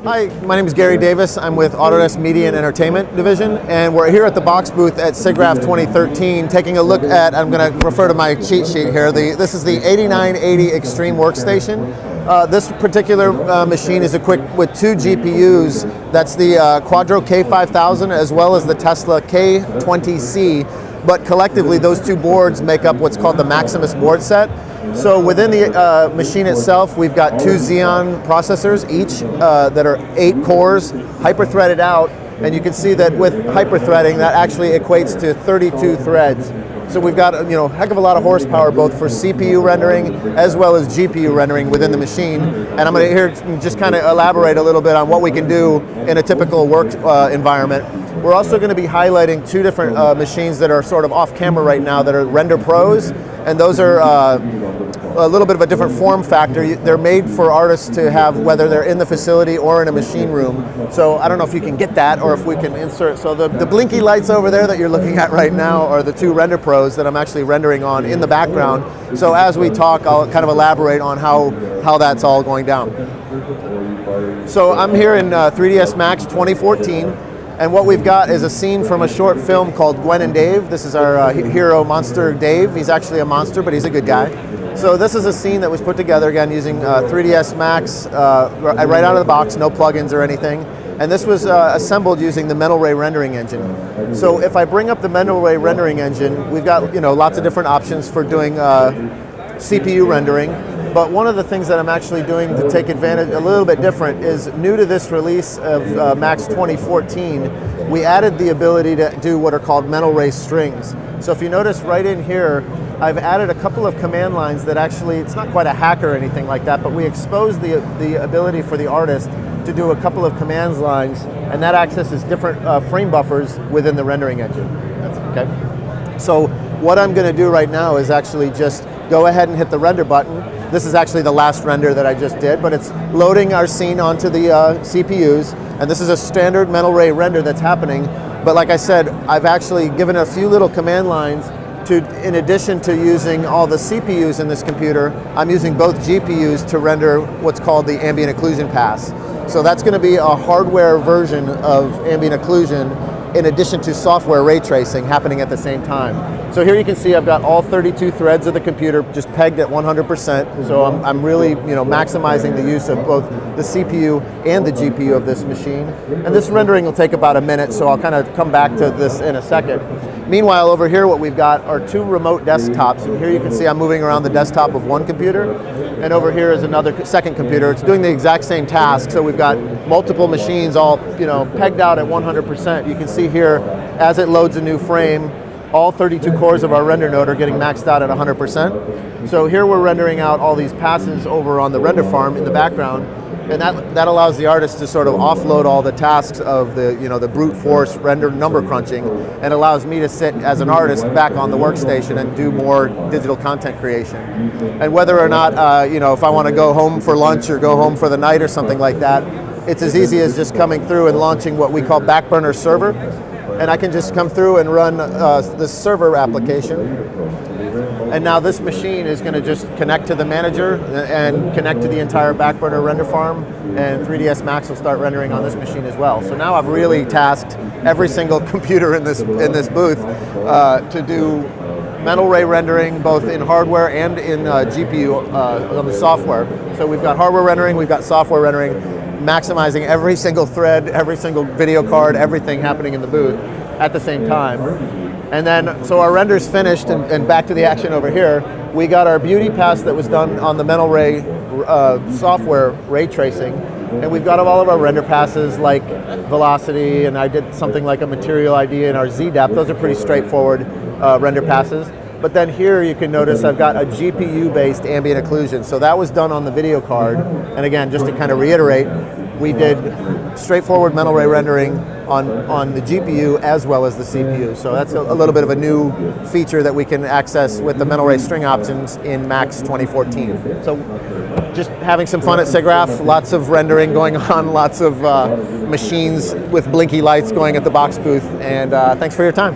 Hi, my name is Gary Davis. I'm with Autodesk Media and Entertainment Division, and we're here at the BOXX booth at SIGGRAPH 2013 taking a look at, I'm going to refer to my cheat sheet here, this is the 8980 Extreme Workstation. This particular machine is equipped with two GPUs. That's the Quadro K5000 as well as the Tesla K20C, but collectively those two boards make up what's called the Maximus board set. So within the machine itself, we've got two Xeon processors each that are 8 cores, hyper-threaded out, and you can see that with hyper-threading, that actually equates to 32 threads. So we've got a heck of a lot of horsepower both for CPU rendering as well as GPU rendering within the machine. And I'm going to here just kind of elaborate a little bit on what we can do in a typical work environment. We're also going to be highlighting two different machines that are sort of off camera right now that are Render Pros, and those are a little bit of a different form factor. They're made for artists to have whether they're in the facility or in a machine room. So I don't know if you can get that or if we can insert. So the blinky lights over there that you're looking at right now are the two Render Pros that I'm actually rendering on in the background. So as we talk, I'll kind of elaborate on how that's all going down. So I'm here in 3ds Max 2014. And what we've got is a scene from a short film called Gwen and Dave. This is our hero monster Dave. He's actually a monster, but he's a good guy. So this is a scene that was put together again using 3ds Max right out of the box, no plugins or anything. And this was assembled using the Mental Ray rendering engine. So if I bring up the Mental Ray rendering engine, we've got lots of different options for doing CPU rendering. But one of the things that I'm actually doing to take advantage, a little bit different, is new to this release of Max 2014, we added the ability to do what are called Mental Ray strings. So if you notice right in here, I've added a couple of command lines that actually, it's not quite a hack or anything like that, but we expose the ability for the artist to do a couple of command lines, and that accesses different frame buffers within the rendering engine. Okay. So what I'm going to do right now is actually just go ahead and hit the render button. This is actually the last render that I just did, but it's loading our scene onto the CPUs, and this is a standard Mental Ray render that's happening. But like I said, I've actually given a few little command lines in addition to using all the CPUs in this computer, I'm using both GPUs to render what's called the ambient occlusion pass. So that's going to be a hardware version of ambient occlusion in addition to software ray tracing happening at the same time. So here you can see I've got all 32 threads of the computer just pegged at 100%. So I'm really maximizing the use of both the CPU and the GPU of this machine. And this rendering will take about a minute, so I'll kind of come back to this in a second. Meanwhile, over here what we've got are two remote desktops. And here you can see I'm moving around the desktop of one computer, and over here is another second computer. It's doing the exact same task, so we've got multiple machines all pegged out at 100%. You can see here, as it loads a new frame, all 32 cores of our render node are getting maxed out at 100%. So here we're rendering out all these passes over on the render farm in the background, and that allows the artist to sort of offload all the tasks of the brute force render number crunching, and allows me to sit as an artist back on the workstation and do more digital content creation. And whether or not if I want to go home for lunch or go home for the night or something like that, it's as easy as just coming through and launching what we call Backburner Server. And I can just come through and run this server application. And now this machine is going to just connect to the manager and connect to the entire Backburner render farm, and 3ds Max will start rendering on this machine as well. So now I've really tasked every single computer in this booth to do Mental Ray rendering both in hardware and in GPU on the software. So we've got hardware rendering, we've got software rendering, maximizing every single thread, every single video card, everything happening in the booth at the same time. And then, so our render's finished, and back to the action over here, we got our beauty pass that was done on the Mental Ray software ray tracing, and we've got all of our render passes like velocity, and I did something like a material ID in our Z-depth. Those are pretty straightforward render passes. But then here you can notice I've got a GPU-based ambient occlusion. So that was done on the video card. And again, just to kind of reiterate, we did straightforward Mental Ray rendering on the GPU as well as the CPU. So that's a little bit of a new feature that we can access with the Mental Ray string options in Max 2014. So just having some fun at SIGGRAPH, lots of rendering going on, lots of machines with blinky lights going at the BOXX booth, and thanks for your time.